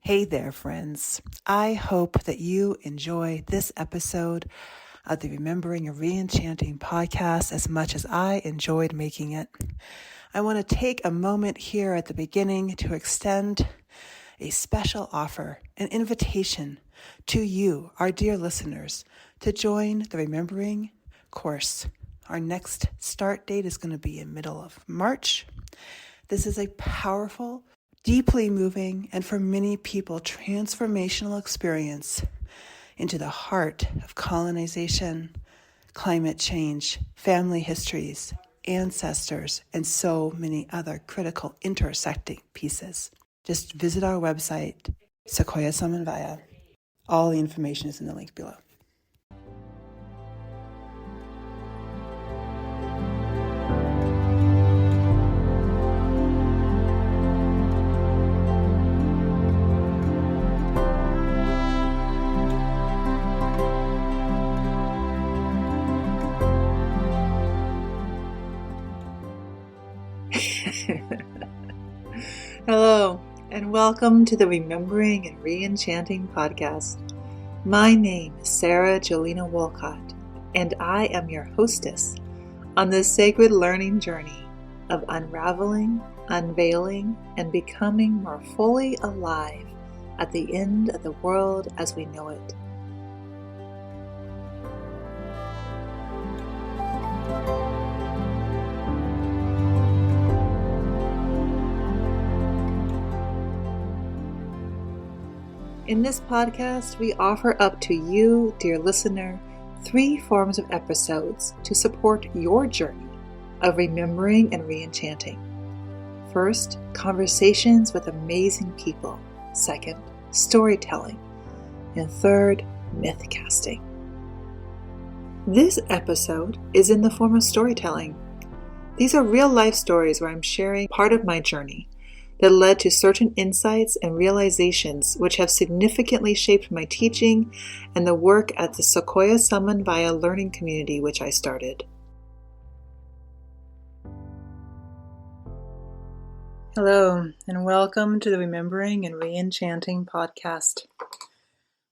Hey there, friends. I hope that you enjoy this episode of the Remembering and ReEnchanting podcast as much as I enjoyed making it. I want to take a moment here at the beginning to extend a special offer, an invitation to you, our dear listeners, to join the Remembering course. Our next start date is going to be in middle of March. This is a powerful, deeply moving, and for many people, transformational experience into the heart of colonization, climate change, family histories, ancestors, and so many other critical intersecting pieces. Just visit our website, Sequoia Samanvaya. All the information is in the link below. Hello, and welcome to the Remembering and ReEnchanting podcast. My name is Sara Jolena Wolcott, and I am your hostess on this sacred learning journey of unraveling, unveiling, and becoming more fully alive at the end of the world as we know it. In this podcast, we offer up to you, dear listener, 3 forms of episodes to support your journey of remembering and reenchanting. First, conversations with amazing people. Second, storytelling. And third, myth casting. This episode is in the form of storytelling. These are real life stories where I'm sharing part of my journey that led to certain insights and realizations which have significantly shaped my teaching and the work at the Sequoia Samanvaya learning community which I started. Hello, and welcome to the Remembering and Reenchanting podcast.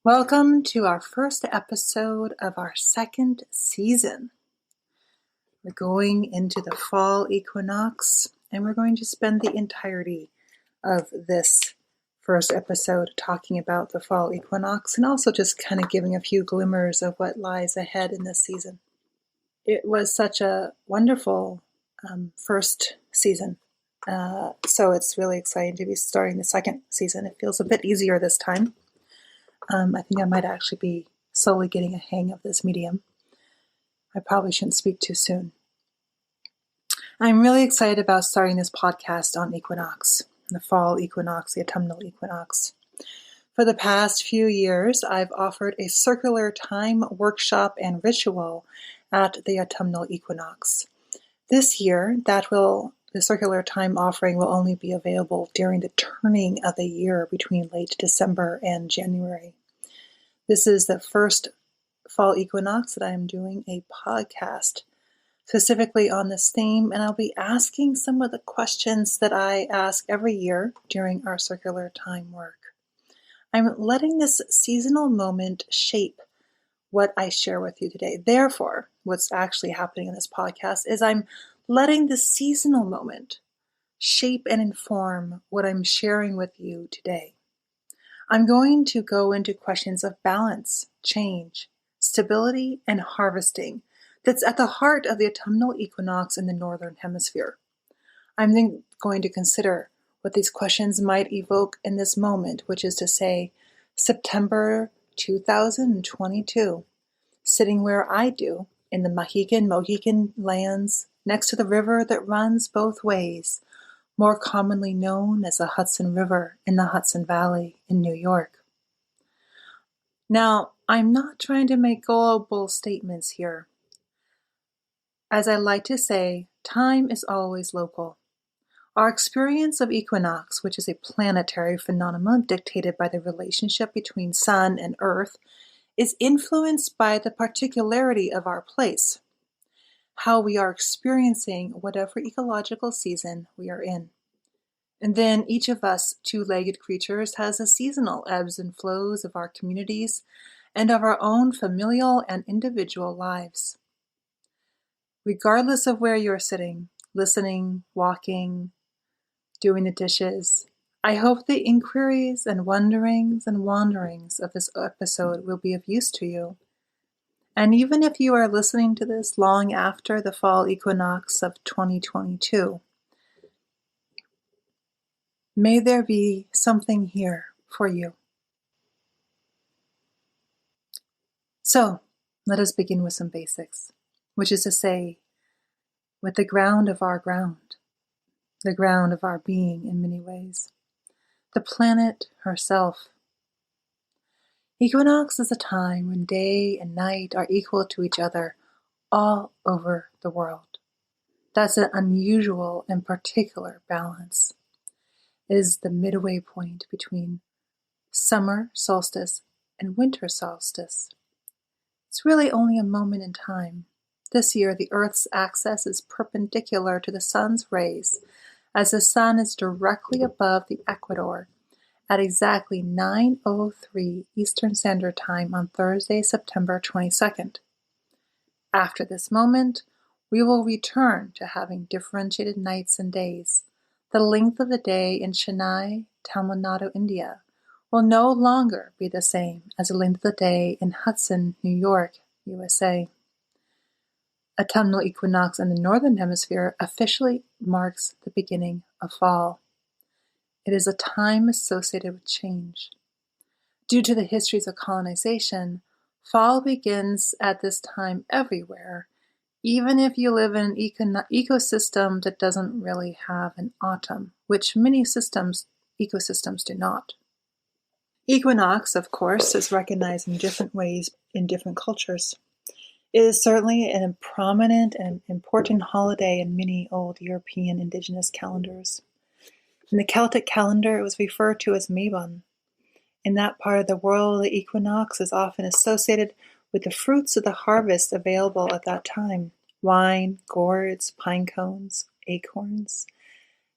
Welcome to our first episode of our second season. We're going into the fall equinox, and we're going to spend the entirety of this first episode talking about the fall equinox and also just kind of giving a few glimmers of what lies ahead in this season. It was such a wonderful first season, so it's really exciting to be starting the second season. It feels a bit easier this time. I think I might actually be slowly getting a hang of this medium. I probably shouldn't speak too soon. I'm really excited about starting this podcast on equinox. The fall equinox, the autumnal equinox. For the past few years, I've offered a circular time workshop and ritual at the autumnal equinox. This year, the circular time offering will only be available during the turning of the year between late December and January. This is the first fall equinox that I am doing a podcast specifically on this theme, and I'll be asking some of the questions that I ask every year during our circular time work. I'm letting this seasonal moment shape what I share with you today. Therefore, what's actually happening in this podcast is I'm letting the seasonal moment shape and inform what I'm sharing with you today. I'm going to go into questions of balance, change, stability, and harvesting that's at the heart of the autumnal equinox in the Northern Hemisphere. I'm then going to consider what these questions might evoke in this moment, which is to say, September 2022, sitting where I do in the Mohican lands next to the river that runs both ways, more commonly known as the Hudson River in the Hudson Valley in New York. Now, I'm not trying to make global statements here. As I like to say, time is always local. Our experience of equinox, which is a planetary phenomenon dictated by the relationship between Sun and Earth, is influenced by the particularity of our place, how we are experiencing whatever ecological season we are in. And then each of us two-legged creatures has the seasonal ebbs and flows of our communities and of our own familial and individual lives. Regardless of where you're sitting, listening, walking, doing the dishes, I hope the inquiries and wonderings and wanderings of this episode will be of use to you. And even if you are listening to this long after the fall equinox of 2022, may there be something here for you. So, let us begin with some basics, which is to say, with the ground of our ground, the ground of our being in many ways, the planet herself. Equinox is a time when day and night are equal to each other all over the world. That's an unusual and particular balance. It is the midway point between summer solstice and winter solstice. It's really only a moment in time. This year, the Earth's axis is perpendicular to the sun's rays, as the sun is directly above the equator at exactly 9:03 Eastern Standard Time on Thursday, September 22nd. After this moment, we will return to having differentiated nights and days. The length of the day in Chennai, Tamil Nadu, India, will no longer be the same as the length of the day in Hudson, New York, USA. Autumnal equinox in the Northern Hemisphere officially marks the beginning of fall. It is a time associated with change. Due to the histories of colonization, fall begins at this time everywhere, even if you live in an ecosystem that doesn't really have an autumn, which many ecosystems do not. Equinox, of course, is recognized in different ways in different cultures. It is certainly a prominent and important holiday in many old European indigenous calendars. In the Celtic calendar, it was referred to as Mabon. In that part of the world, the equinox is often associated with the fruits of the harvest available at that time: wine, gourds, pine cones, acorns,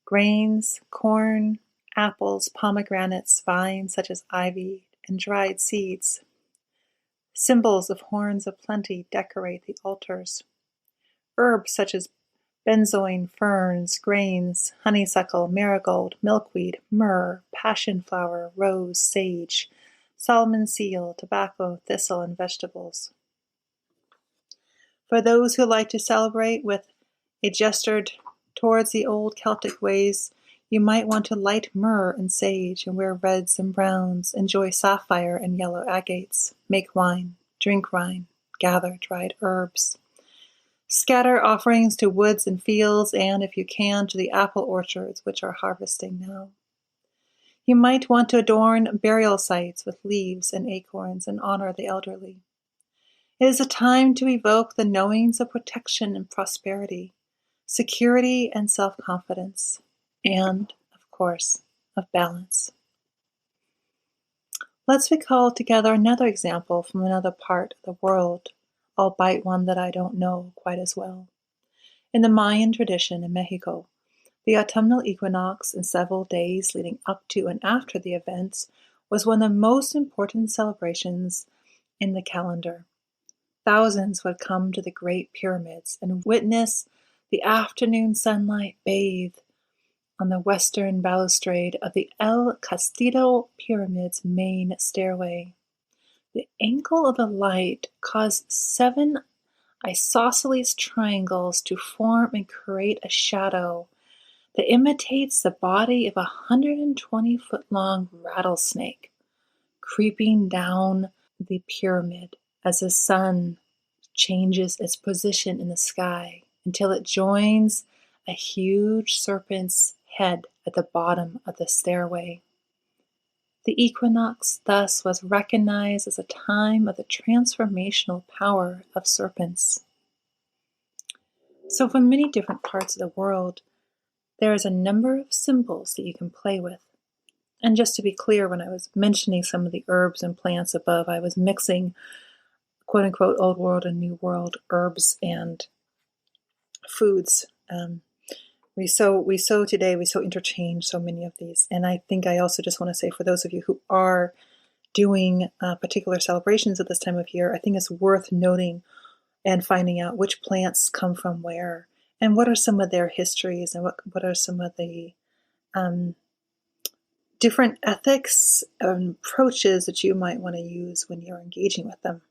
grains, corn, apples, pomegranates, vines such as ivy, and dried seeds. Symbols of horns of plenty decorate the altars. Herbs such as benzoin, ferns, grains, honeysuckle, marigold, milkweed, myrrh, passion flower, rose, sage, Solomon seal, tobacco, thistle, and vegetables. For those who like to celebrate with a gesture towards the old Celtic ways, you might want to light myrrh and sage and wear reds and browns, enjoy sapphire and yellow agates, make wine, drink wine, gather dried herbs. Scatter offerings to woods and fields and, if you can, to the apple orchards which are harvesting now. You might want to adorn burial sites with leaves and acorns and honor the elderly. It is a time to evoke the knowings of protection and prosperity, security and self-confidence, and, of course, of balance. Let's recall together another example from another part of the world, albeit one that I don't know quite as well. In the Mayan tradition in Mexico, the autumnal equinox and several days leading up to and after the events was one of the most important celebrations in the calendar. Thousands would come to the Great Pyramids and witness the afternoon sunlight bathe on the western balustrade of the El Castillo Pyramid's main stairway. The angle of the light caused 7 isosceles triangles to form and create a shadow that imitates the body of a 120-foot-long rattlesnake creeping down the pyramid as the sun changes its position in the sky until it joins a huge serpent's head at the bottom of the stairway. The equinox thus was recognized as a time of the transformational power of serpents. So from many different parts of the world, there is a number of symbols that you can play with. And just to be clear, when I was mentioning some of the herbs and plants above, I was mixing quote-unquote old world and new world herbs and foods. We interchange so many of these. And I think I also just want to say, for those of you who are doing particular celebrations at this time of year, I think it's worth noting and finding out which plants come from where, and what are some of their histories, and what are some of the different ethics and approaches that you might want to use when you're engaging with them.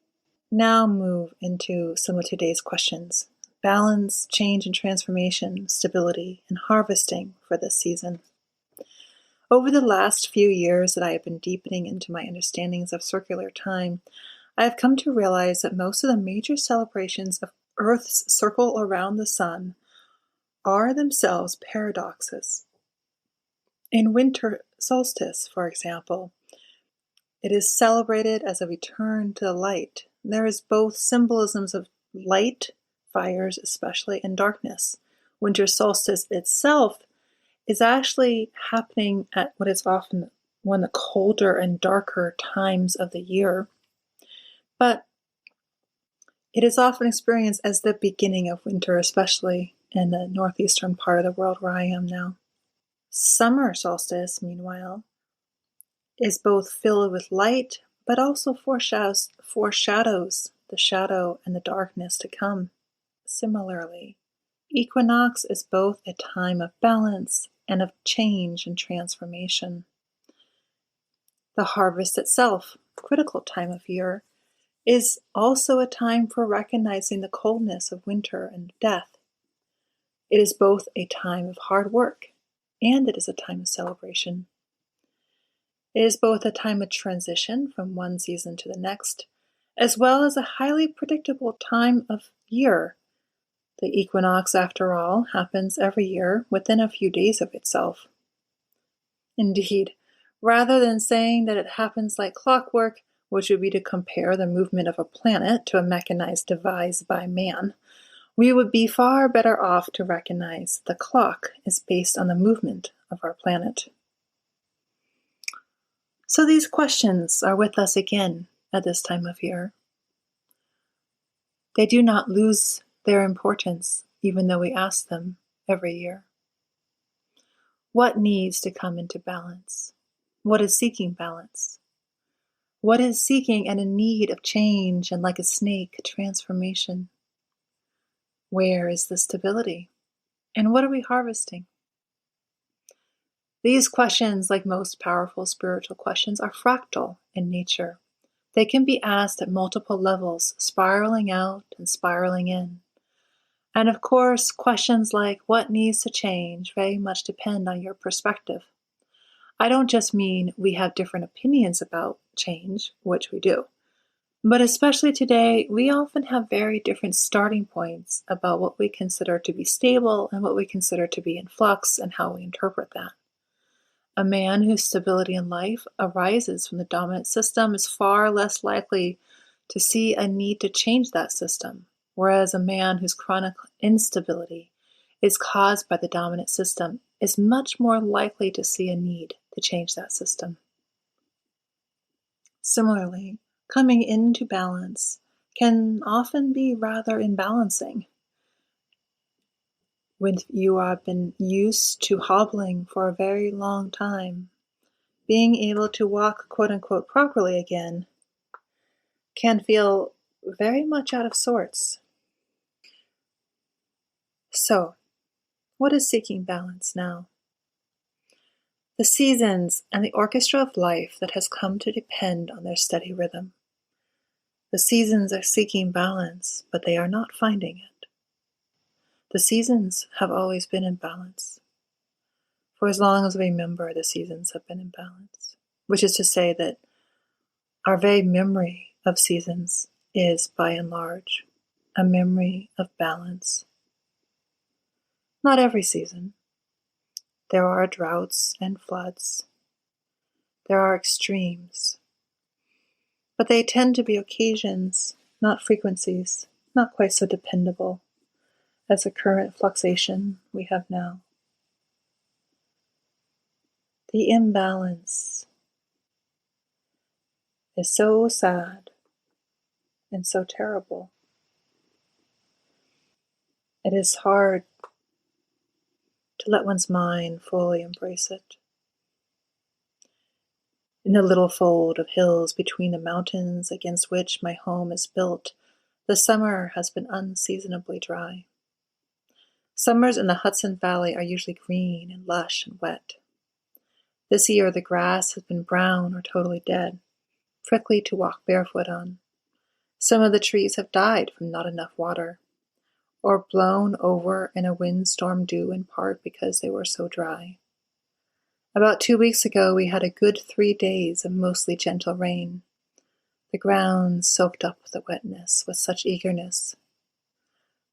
Now move into some of today's questions. Balance, change and transformation, stability, and harvesting for this season. Over the last few years that I have been deepening into my understandings of circular time, I have come to realize that most of the major celebrations of Earth's circle around the sun are themselves paradoxes. In winter solstice, for example, it is celebrated as a return to the light. There is both symbolisms of light, fires especially, and darkness. Winter solstice itself is actually happening at what is often one of the colder and darker times of the year. But it is often experienced as the beginning of winter, especially in the northeastern part of the world where I am now. Summer solstice, meanwhile, is both filled with light, but also foreshadows the shadow and the darkness to come. Similarly, equinox is both a time of balance and of change and transformation. The harvest itself, critical time of year, is also a time for recognizing the coldness of winter and death. It is both a time of hard work and it is a time of celebration. It is both a time of transition from one season to the next, as well as a highly predictable time of year. The equinox, after all, happens every year within a few days of itself. Indeed, rather than saying that it happens like clockwork, which would be to compare the movement of a planet to a mechanized device by man, we would be far better off to recognize the clock is based on the movement of our planet. So these questions are with us again at this time of year. They do not lose their importance, even though we ask them every year. What needs to come into balance? What is seeking balance? What is seeking and in need of change and, like a snake, transformation? Where is the stability? And what are we harvesting? These questions, like most powerful spiritual questions, are fractal in nature. They can be asked at multiple levels, spiraling out and spiraling in. And of course, questions like what needs to change very much depend on your perspective. I don't just mean we have different opinions about change, which we do, but especially today, we often have very different starting points about what we consider to be stable and what we consider to be in flux and how we interpret that. A man whose stability in life arises from the dominant system is far less likely to see a need to change that system, whereas a man whose chronic instability is caused by the dominant system is much more likely to see a need to change that system. Similarly, coming into balance can often be rather imbalancing. When you have been used to hobbling for a very long time, being able to walk quote-unquote properly again can feel very much out of sorts. So, what is seeking balance now? The seasons and the orchestra of life that has come to depend on their steady rhythm. The seasons are seeking balance, but they are not finding it. The seasons have always been in balance. For as long as we remember, the seasons have been in balance, which is to say that our very memory of seasons is, by and large, a memory of balance. Not every season. There are droughts and floods. There are extremes. But they tend to be occasions, not frequencies, not quite so dependable as the current fluctuation we have now. The imbalance is so sad and so terrible. It is hard to let one's mind fully embrace it. In the little fold of hills between the mountains against which my home is built, the summer has been unseasonably dry. Summers in the Hudson Valley are usually green and lush and wet. This year the grass has been brown or totally dead, prickly to walk barefoot on. Some of the trees have died from not enough water, or blown over in a windstorm due in part because they were so dry. About 2 weeks ago, we had a good 3 days of mostly gentle rain. The ground soaked up the wetness with such eagerness.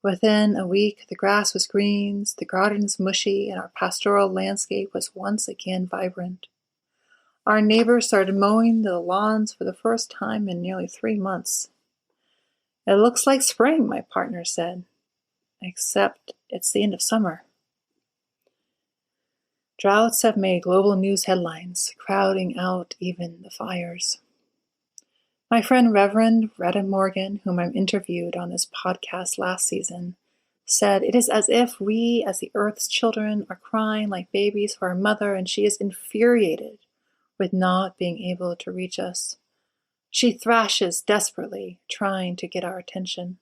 Within a week, the grass was green, the gardens mushy, and our pastoral landscape was once again vibrant. Our neighbors started mowing the lawns for the first time in nearly 3 months. "It looks like spring," my partner said, "except it's the end of summer." Droughts have made global news headlines, crowding out even the fires. My friend Reverend Retta Morgan, whom I interviewed on this podcast last season, said it is as if we, as the earth's children, are crying like babies for our mother, and she is infuriated with not being able to reach us. She thrashes desperately, trying to get our attention,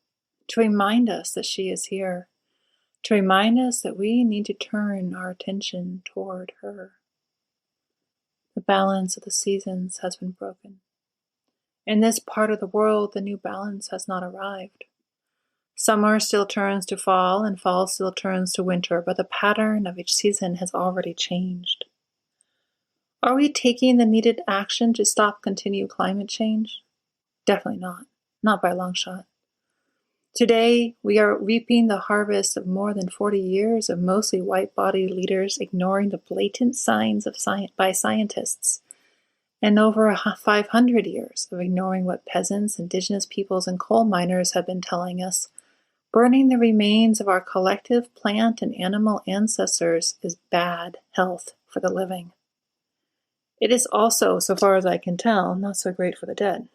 to remind us that she is here, to remind us that we need to turn our attention toward her. The balance of the seasons has been broken. In this part of the world, the new balance has not arrived. Summer still turns to fall, and fall still turns to winter, but the pattern of each season has already changed. Are we taking the needed action to stop continued climate change? Definitely not by a long shot. Today, we are reaping the harvest of more than 40 years of mostly white-bodied leaders ignoring the blatant signs of by scientists, and over 500 years of ignoring what peasants, indigenous peoples, and coal miners have been telling us. Burning the remains of our collective plant and animal ancestors is bad health for the living. It is also, so far as I can tell, not so great for the dead.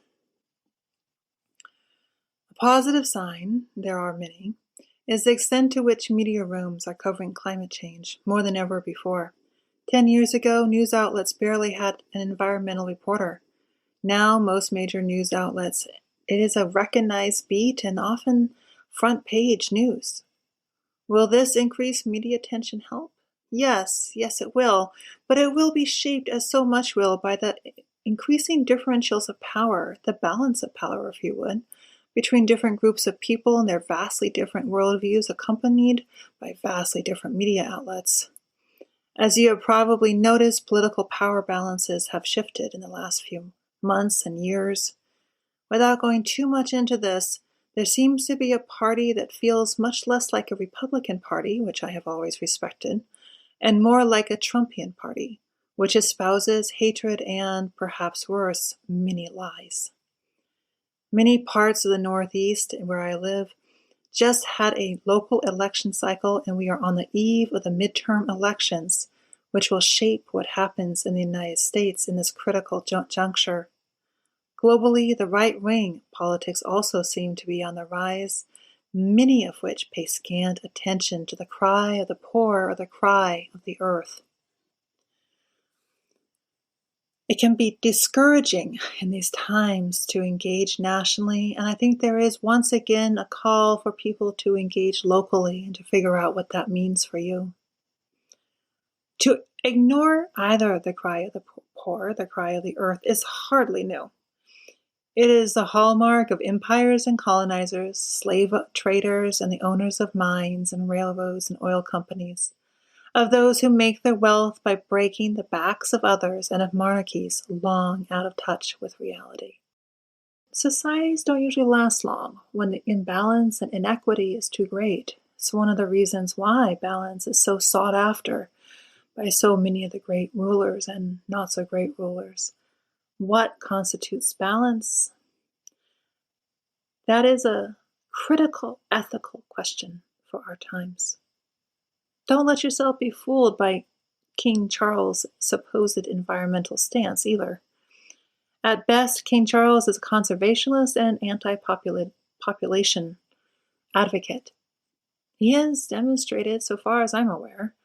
A positive sign, there are many, is the extent to which media rooms are covering climate change more than ever before. 10 years ago, news outlets barely had an environmental reporter. Now, most major news outlets, it is a recognized beat and often front-page news. Will this increased media attention help? Yes, it will, but it will be shaped, as so much will, by the increasing differentials of power, the balance of power, if you would, between different groups of people and their vastly different worldviews accompanied by vastly different media outlets. As you have probably noticed, political power balances have shifted in the last few months and years. Without going too much into this, there seems to be a party that feels much less like a Republican Party, which I have always respected, and more like a Trumpian party, which espouses hatred and, perhaps worse, many lies. Many parts of the Northeast, where I live, just had a local election cycle, and we are on the eve of the midterm elections, which will shape what happens in the United States in this critical juncture. Globally, the right-wing politics also seem to be on the rise, many of which pay scant attention to the cry of the poor or the cry of the earth. It can be discouraging in these times to engage nationally, and I think there is once again a call for people to engage locally and to figure out what that means for you. To ignore either the cry of the poor or the cry of the earth is hardly new. It is the hallmark of empires and colonizers, slave traders, and the owners of mines and railroads and oil companies, of those who make their wealth by breaking the backs of others, and of monarchies long out of touch with reality. Societies don't usually last long when the imbalance and inequity is too great. It's one of the reasons why balance is so sought after by so many of the great rulers and not so great rulers. What constitutes balance? That is a critical ethical question for our times. Don't let yourself be fooled by King Charles' supposed environmental stance either. At best, King Charles is a conservationist and an anti-population advocate. He has demonstrated, so far as I'm aware,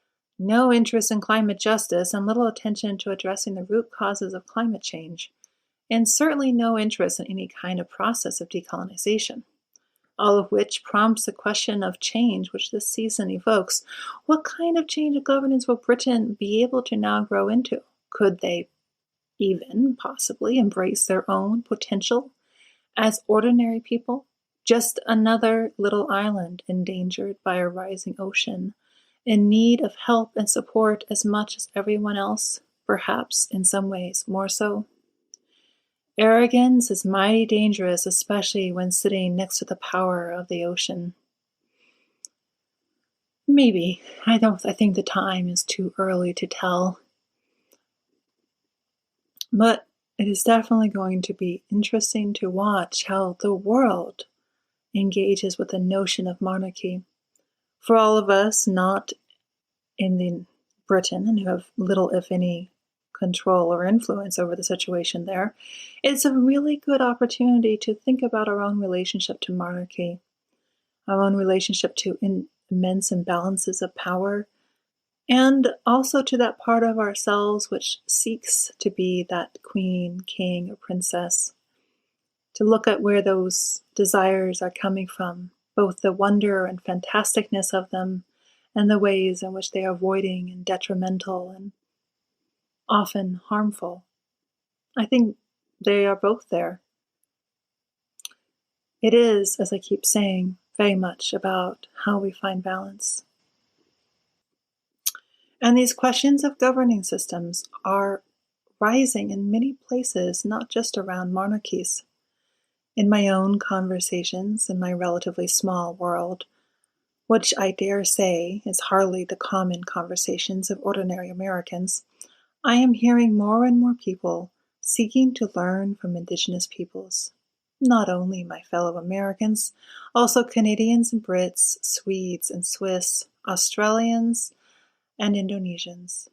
no interest in climate justice and little attention to addressing the root causes of climate change, and certainly no interest in any kind of process of decolonization. All of which prompts the question of change, which this season evokes. What kind of change of governance will Britain be able to now grow into? Could they even possibly embrace their own potential as ordinary people? Just another little island endangered by a rising ocean, in need of help and support as much as everyone else, perhaps in some ways more so. Arrogance is mighty dangerous, especially when sitting next to the power of the ocean. Maybe. I think the time is too early to tell. But it is definitely going to be interesting to watch how the world engages with the notion of monarchy. For all of us not in Britain and who have little, if any, control or influence over the situation there, it's a really good opportunity to think about our own relationship to monarchy, our own relationship to immense imbalances of power, and also to that part of ourselves which seeks to be that queen, king, or princess, to look at where those desires are coming from, both the wonder and fantasticness of them, and the ways in which they are voiding and detrimental and often harmful. I think they are both there. It is, as I keep saying, very much about how we find balance. And these questions of governing systems are rising in many places, not just around monarchies. In my own conversations, in my relatively small world, which I dare say is hardly the common conversations of ordinary Americans, I am hearing more and more people seeking to learn from Indigenous peoples. Not only my fellow Americans, also Canadians and Brits, Swedes and Swiss, Australians and Indonesians.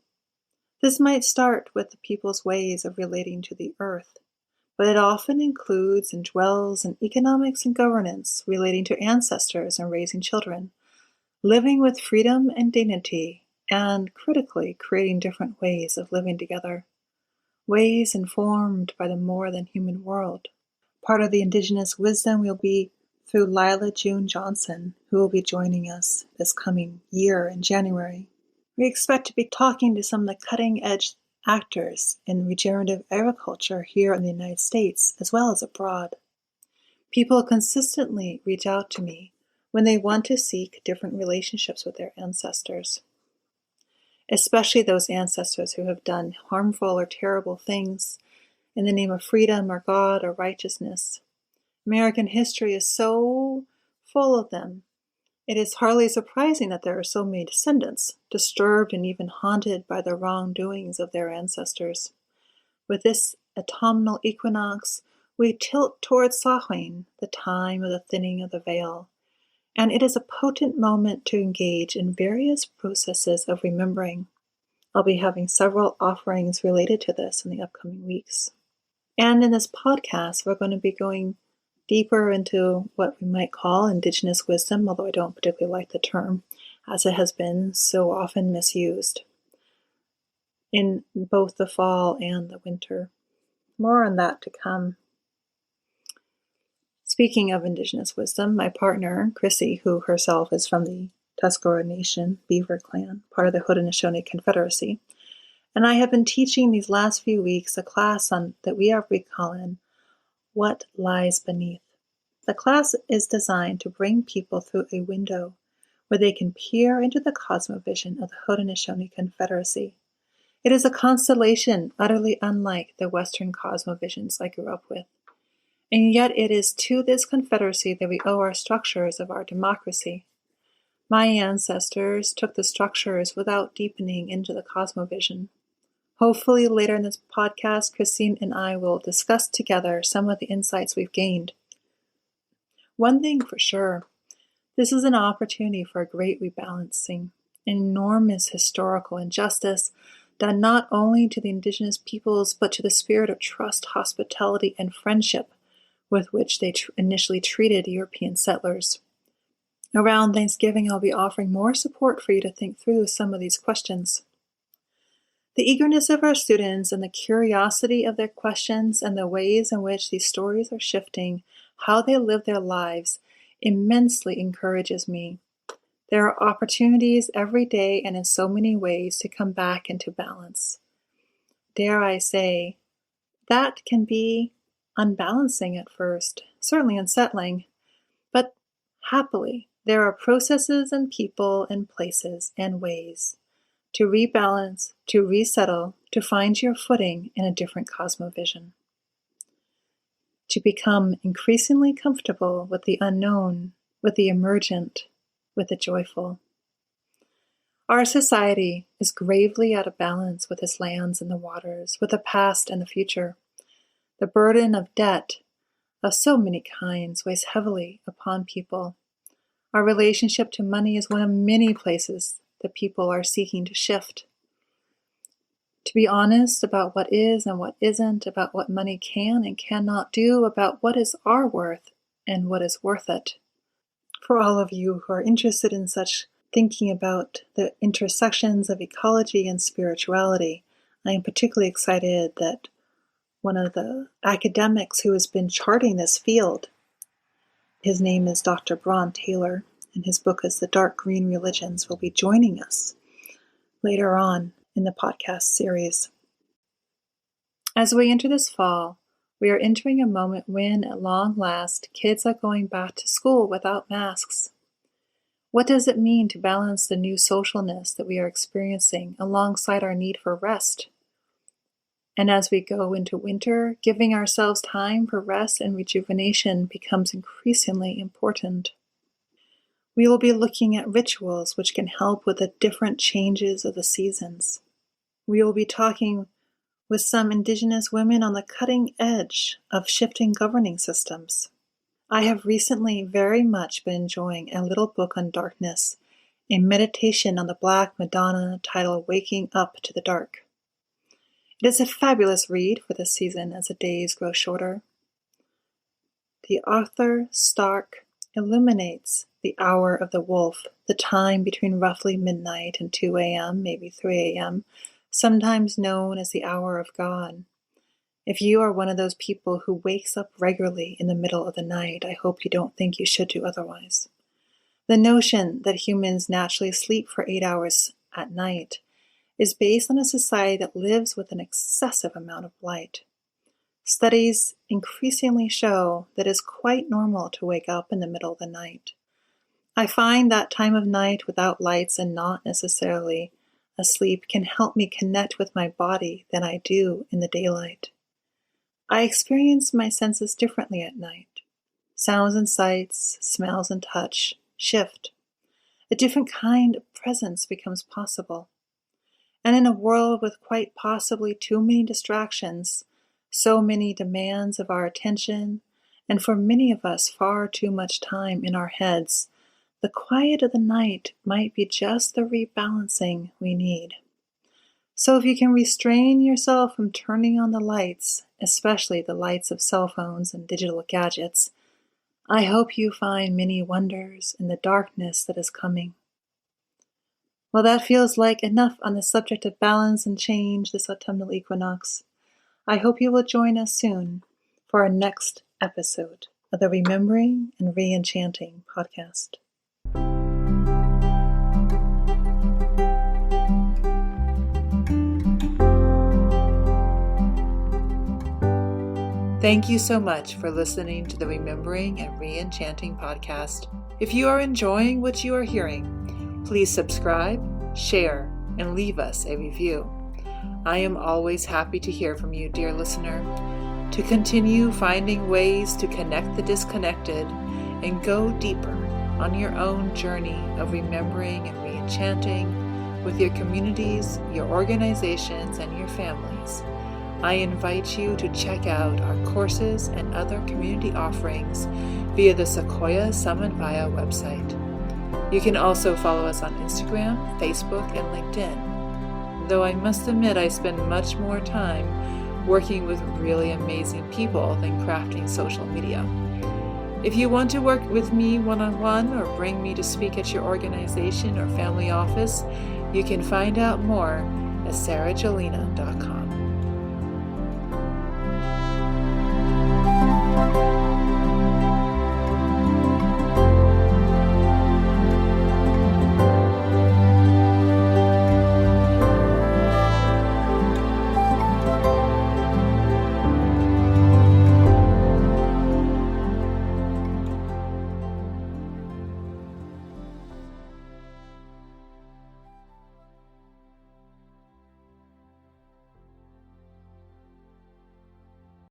This might start with the people's ways of relating to the earth, but it often includes and dwells in economics and governance relating to ancestors and raising children, living with freedom and dignity, and critically creating different ways of living together, ways informed by the more than human world. Part of the Indigenous wisdom will be through Lila June Johnson, who will be joining us this coming year in January. We expect to be talking to some of the cutting-edge actors in regenerative agriculture here in the United States, as well as abroad. People consistently reach out to me when they want to seek different relationships with their ancestors, especially those ancestors who have done harmful or terrible things in the name of freedom or God or righteousness. American history is so full of them. It is hardly surprising that there are so many descendants, disturbed and even haunted by the wrongdoings of their ancestors. With this autumnal equinox, we tilt towards Samhain, the time of the thinning of the veil, and it is a potent moment to engage in various processes of remembering. I'll be having several offerings related to this in the upcoming weeks. And in this podcast, we're going to be going deeper into what we might call Indigenous wisdom, although I don't particularly like the term, as it has been so often misused in both the fall and the winter. More on that to come. Speaking of Indigenous wisdom, my partner, Chrissy, who herself is from the Tuscarora Nation, Beaver Clan, part of the Haudenosaunee Confederacy, and I have been teaching these last few weeks a class that we are calling What Lies Beneath. The class is designed to bring people through a window where they can peer into the cosmovision of the Haudenosaunee Confederacy. It is a constellation utterly unlike the Western cosmovisions I grew up with. And yet it is to this confederacy that we owe our structures of our democracy. My ancestors took the structures without deepening into the cosmovision. Hopefully later in this podcast, Christine and I will discuss together some of the insights we've gained. One thing for sure, this is an opportunity for a great rebalancing, an enormous historical injustice done not only to the Indigenous peoples, but to the spirit of trust, hospitality, and friendship with which they initially treated European settlers. Around Thanksgiving, I'll be offering more support for you to think through some of these questions. The eagerness of our students and the curiosity of their questions and the ways in which these stories are shifting how they live their lives immensely encourages me. There are opportunities every day and in so many ways to come back into balance. Dare I say, that can be unbalancing at first, certainly unsettling, but happily, there are processes and people and places and ways to rebalance, to resettle, to find your footing in a different cosmovision, to become increasingly comfortable with the unknown, with the emergent, with the joyful. Our society is gravely out of balance with its lands and the waters, with the past and the future. The burden of debt of so many kinds weighs heavily upon people. Our relationship to money is one of many places that people are seeking to shift. To be honest about what is and what isn't, about what money can and cannot do, about what is our worth and what is worth it. For all of you who are interested in such thinking about the intersections of ecology and spirituality, I am particularly excited that one of the academics who has been charting this field, his name is Dr. Braun Taylor, and his book is The Dark Green Religions, will be joining us later on in the podcast series. As we enter this fall, we are entering a moment when, at long last, kids are going back to school without masks. What does it mean to balance the new socialness that we are experiencing alongside our need for rest? And as we go into winter, giving ourselves time for rest and rejuvenation becomes increasingly important. We will be looking at rituals which can help with the different changes of the seasons. We will be talking with some Indigenous women on the cutting edge of shifting governing systems. I have recently very much been enjoying a little book on darkness, a meditation on the Black Madonna titled Waking Up to the Dark. It is a fabulous read for this season as the days grow shorter. The author Stark illuminates the hour of the wolf, the time between roughly midnight and 2 a.m., maybe 3 a.m., sometimes known as the hour of God. If you are one of those people who wakes up regularly in the middle of the night, I hope you don't think you should do otherwise. The notion that humans naturally sleep for 8 hours at night is based on a society that lives with an excessive amount of light. Studies increasingly show that it is quite normal to wake up in the middle of the night. I find that time of night without lights and not necessarily asleep can help me connect with my body than I do in the daylight. I experience my senses differently at night. Sounds and sights, smells and touch shift. A different kind of presence becomes possible. And in a world with quite possibly too many distractions, so many demands of our attention, and for many of us far too much time in our heads, the quiet of the night might be just the rebalancing we need. So if you can restrain yourself from turning on the lights, especially the lights of cell phones and digital gadgets, I hope you find many wonders in the darkness that is coming. Well, that feels like enough on the subject of balance and change this autumnal equinox. I hope you will join us soon for our next episode of the Remembering and ReEnchanting podcast. Thank you so much for listening to the Remembering and ReEnchanting podcast. If you are enjoying what you are hearing, please subscribe, share, and leave us a review. I am always happy to hear from you, dear listener, to continue finding ways to connect the disconnected and go deeper on your own journey of remembering and reenchanting with your communities, your organizations, and your families. I invite you to check out our courses and other community offerings via the Sequoia Summit Via website. You can also follow us on Instagram, Facebook, and LinkedIn, though I must admit I spend much more time working with really amazing people than crafting social media. If you want to work with me one-on-one or bring me to speak at your organization or family office, you can find out more at sarajolena.com.